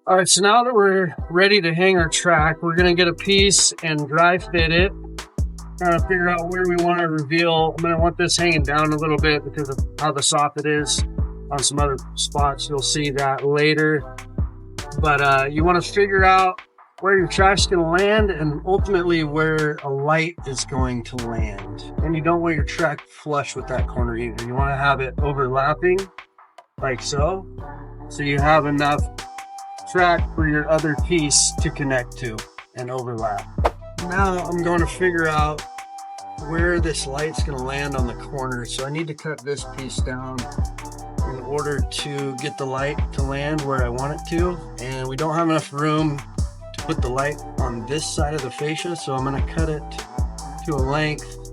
All right, so now that we're ready to hang our track, we're gonna get a piece and dry fit it. Trying to figure out where we want to reveal. I'm gonna want this hanging down a little bit because of how the soffit is on some other spots. You'll see that later. But you want to figure out where your track's gonna land and ultimately where a light is going to land. And you don't want your track flush with that corner either. You want to have it overlapping like so. So you have enough track for your other piece to connect to and overlap. Now I'm going to figure out where this light's going to land on the corner. So I need to cut this piece down in order to get the light to land where I want it to. And we don't have enough room to put the light on this side of the fascia. So I'm going to cut it to a length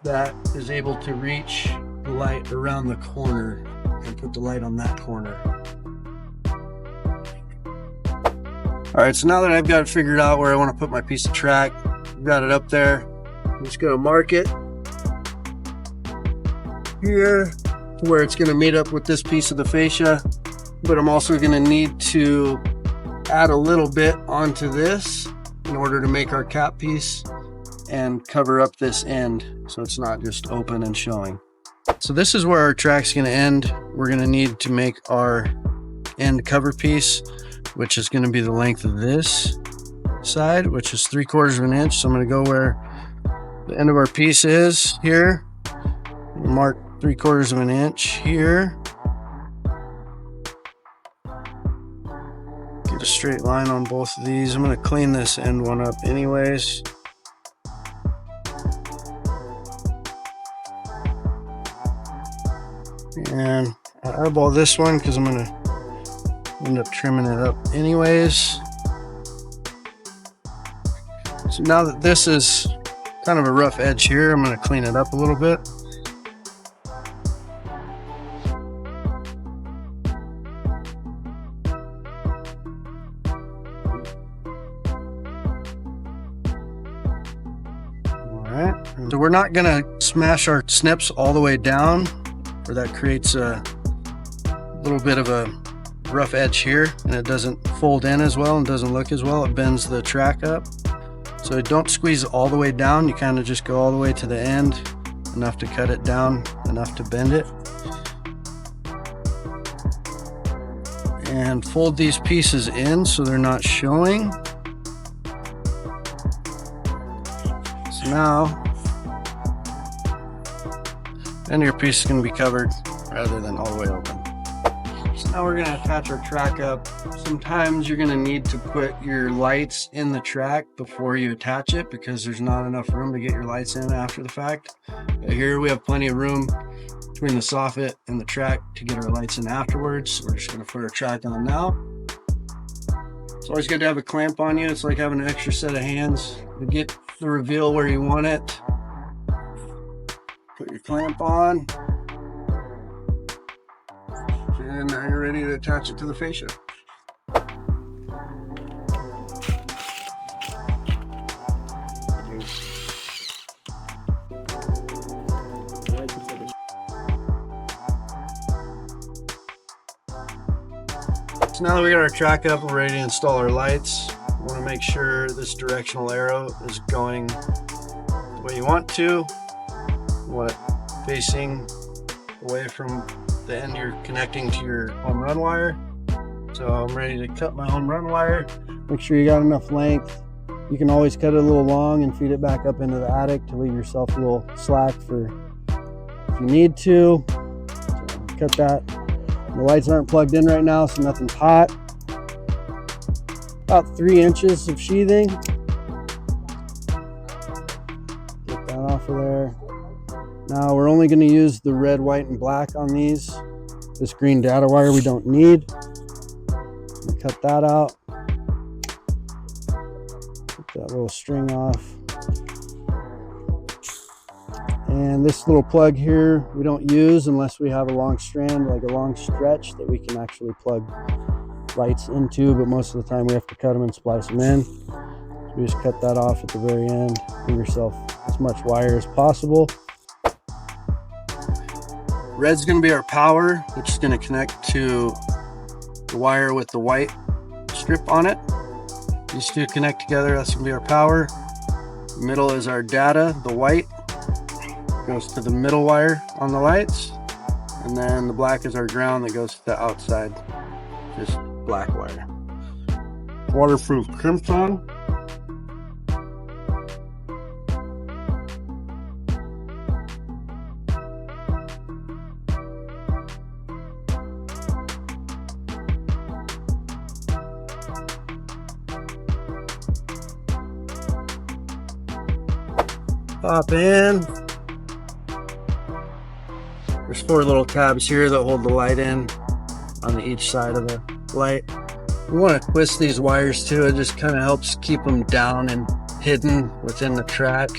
that is able to reach the light around the corner and put the light on that corner. All right, so now that I've got it figured out where I want to put my piece of track, I've got it up there. I'm just gonna mark it here where it's gonna meet up with this piece of the fascia, but I'm also gonna need to add a little bit onto this in order to make our cap piece and cover up this end so it's not just open and showing. So this is where our track's gonna end. We're gonna need to make our end cover piece, which is going to be the length of this side, which is 3/4 of an inch. So I'm going to go where the end of our piece is here, mark 3/4 of an inch here, get a straight line on both of these. I'm going to clean this end one up anyways. And I eyeball this one because I'm going to end up trimming it up anyways. So now that this is kind of a rough edge here, I'm going to clean it up a little bit. Alright, so we're not going to smash our snips all the way down, or that creates a little bit of a rough edge here and it doesn't fold in as well and doesn't look as well. It bends the track up. So don't squeeze all the way down. You kind of just go all the way to the end, enough to cut it down, enough to bend it. And fold these pieces in so they're not showing. So now, end of your piece is going to be covered rather than all the way open. Now we're going to attach our track up. Sometimes you're going to need to put your lights in the track before you attach it because there's not enough room to get your lights in after the fact. Here we have plenty of room between the soffit and the track to get our lights in afterwards. We're just going to put our track on now. It's always good to have a clamp on you. It's like having an extra set of hands to get the reveal where you want it. Put your clamp on. And now you're ready to attach it to the fascia. So now that we got our track up, we're ready to install our lights. We want to make sure this directional arrow is going the way you want to. You want it facing away from the end you're connecting to your home run wire. So I'm ready to cut my home run wire. Make sure you got enough length. You can always cut it a little long and feed it back up into the attic to leave yourself a little slack for if you need to. So cut that. The lights aren't plugged in right now, so nothing's hot. About 3 inches of sheathing. Get that off of there. Now we're only going to use the red, white, and black on these. This green data wire we don't need. Cut that out. Get that little string off. And this little plug here we don't use unless we have a long strand, like a long stretch that we can actually plug lights into, but most of the time we have to cut them and splice them in. So we just cut that off at the very end. Give yourself as much wire as possible. Red's going to be our power, which is going to connect to the wire with the white strip on it. These two connect together, that's gonna be our power. Middle is our data, the white goes to the middle wire on the lights, and then the black is our ground that goes to the outside, just black wire. Waterproof crimson. Pop in. There's 4 little tabs here that hold the light in on each side of the light. We want to twist these wires too. It just kind of helps keep them down and hidden within the track.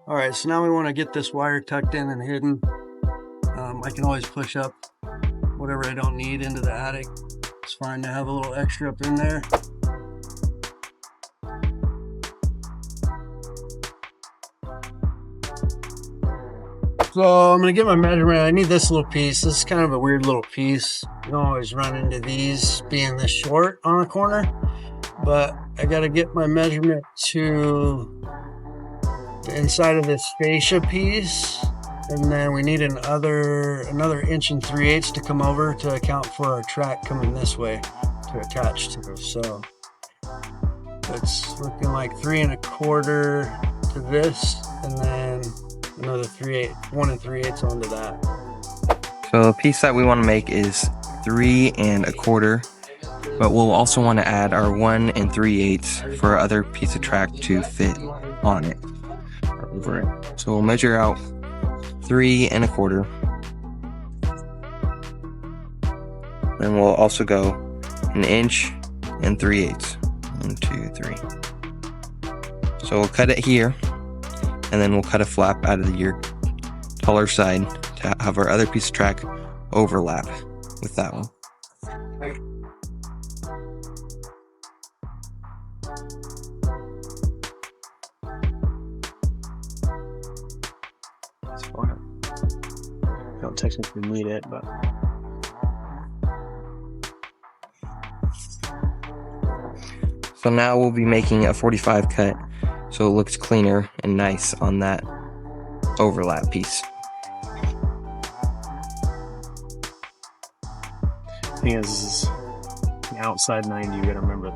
All right, so now we want to get this wire tucked in and hidden. I can always push up whatever I don't need into the attic. It's fine to have a little extra up in there. So I'm gonna get my measurement. I need this little piece. This is kind of a weird little piece. You don't always run into these being this short on a corner, but I gotta get my measurement to the inside of this fascia piece. And then we need another 1 3/8 to come over to account for our track coming this way to attach to. So it's looking like 3 1/4 to this, and then another 1 3/8 onto that. So the piece that we want to make is 3 1/4, but we'll also want to add our 1 3/8 for our other piece of track to fit on it, or over it. So we'll measure out 3 1/4. Then we'll also go 1 3/8. 1, 2, 3. So we'll cut it here, and then we'll cut a flap out of your taller side to have our other piece of track overlap with that one. That's fine. Don't technically need it, but so now we'll be making a 45 cut so it looks cleaner and nice on that overlap piece. thing is, this is the outside 90, you gotta remember.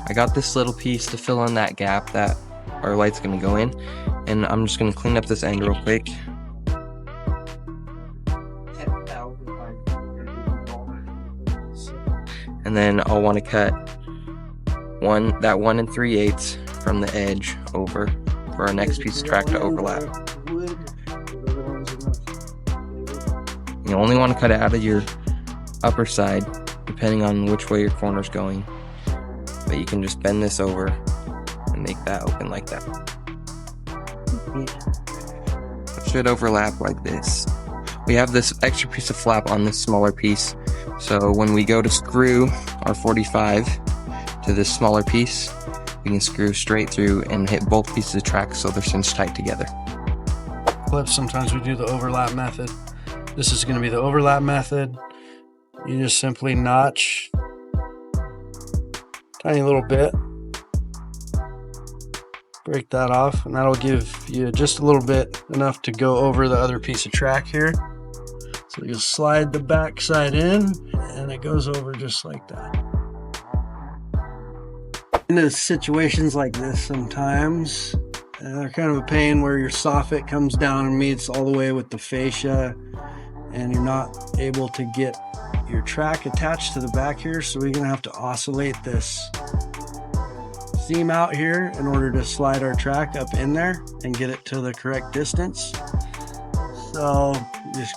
I got this little piece to fill in that gap that our light's gonna go in, and I'm just gonna clean up this end real quick. And then I'll want to cut that 1 3/8 from the edge over for our next piece of track to overlap. You only want to cut it out of your upper side, depending on which way your corner's going. But you can just bend this over and make that open like that. It should overlap like this. We have this extra piece of flap on this smaller piece, so when we go to screw our 45 to this smaller piece, we can screw straight through and hit both pieces of track so they're cinched tight together. Clips, sometimes we do the overlap method. This is going to be the overlap method. You just simply notch tiny little bit, break that off, and that'll give you just a little bit, enough to go over the other piece of track here. So you slide the back side in and it goes over just like that. Into situations like this sometimes, they're kind of a pain where your soffit comes down and meets all the way with the fascia and you're not able to get your track attached to the back here, so we're gonna have to oscillate this seam out here in order to slide our track up in there and get it to the correct distance. So just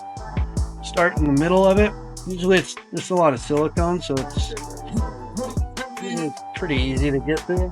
start in the middle of it. Usually it's just a lot of silicone, so it's pretty easy to get through.